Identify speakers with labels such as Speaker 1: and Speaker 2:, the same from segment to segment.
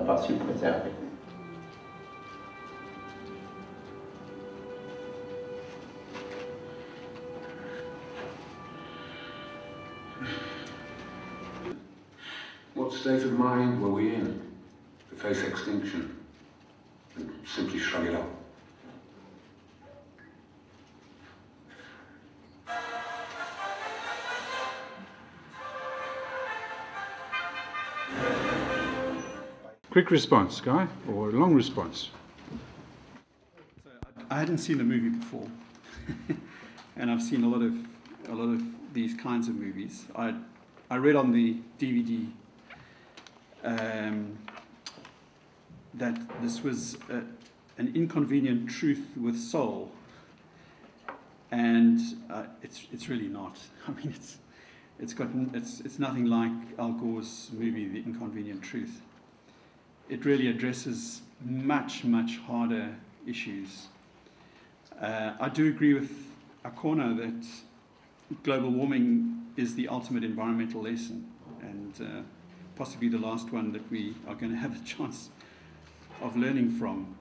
Speaker 1: pas su préserver.
Speaker 2: What state of mind were we in to face extinction and simply shrug it off?
Speaker 3: Quick response, Guy, or a long response?
Speaker 4: So I hadn't seen the movie before, and I've seen a lot of these kinds of movies. I read on the DVD that this was an inconvenient truth with soul, and it's really not. I mean, it's nothing like Al Gore's movie, The Inconvenient Truth. It really addresses much harder issues. I do agree with Akhona that global warming is the ultimate environmental lesson, and possibly the last one that we are going to have a chance of learning from.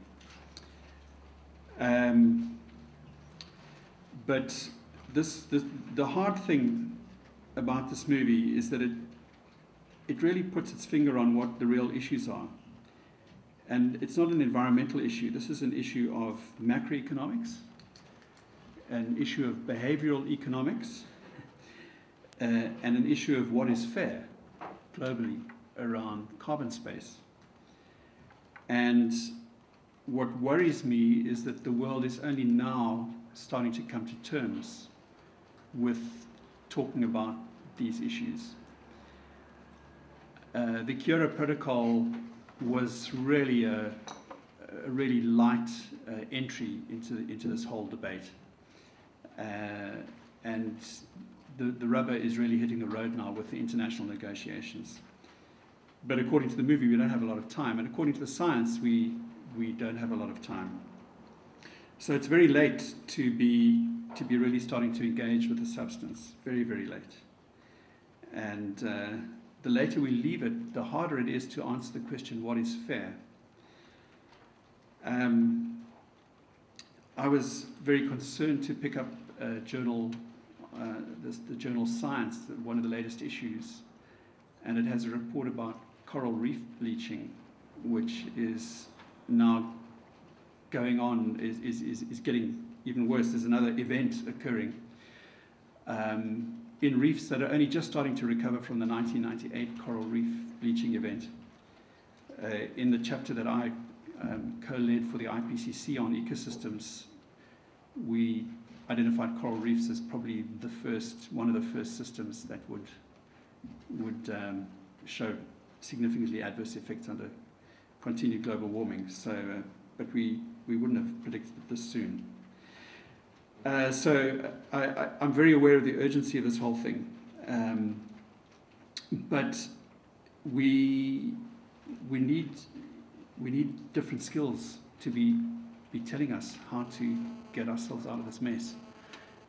Speaker 4: But the hard thing about this movie is that it really puts its finger on what the real issues are. And it's not an environmental issue. This is an issue of macroeconomics, an issue of behavioral economics, and an issue of what is fair globally around carbon space. And what worries me is that the world is only now starting to come to terms with talking about these issues. The Kyoto Protocol was really a really light entry into this whole debate, and the rubber is really hitting the road now with the international negotiations. But according to the movie, we don't have a lot of time, and according to the science, we don't have a lot of time. So it's very late to be really starting to engage with the substance. Very late, and the later we leave it, the harder it is to answer the question, what is fair? I was very concerned to pick up a journal, the journal Science, one of the latest issues, and it has a report about coral reef bleaching, which is now going on, is getting even worse. There's another event occurring in reefs that are only just starting to recover from the 1998 coral reef bleaching event. In the chapter that I co-led for the IPCC on ecosystems, we identified coral reefs as probably one of the first systems that would show significantly adverse effects under continued global warming. So, but we wouldn't have predicted this soon. So I'm very aware of the urgency of this whole thing, but we need different skills to be telling us how to get ourselves out of this mess,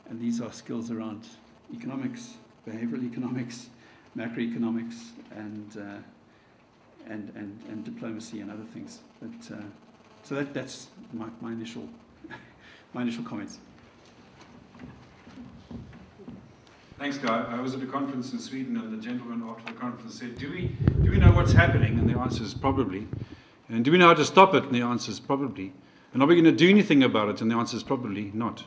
Speaker 4: and these are skills around economics, behavioral economics, macroeconomics, and diplomacy and other things. But so that's my initial comments.
Speaker 3: Thanks, Guy. I was at a conference in Sweden, and the gentleman after the conference said, do we know what's happening? And the answer is probably. And do we know how to stop it? And the answer is probably. And are we going to do anything about it? And the answer is probably not.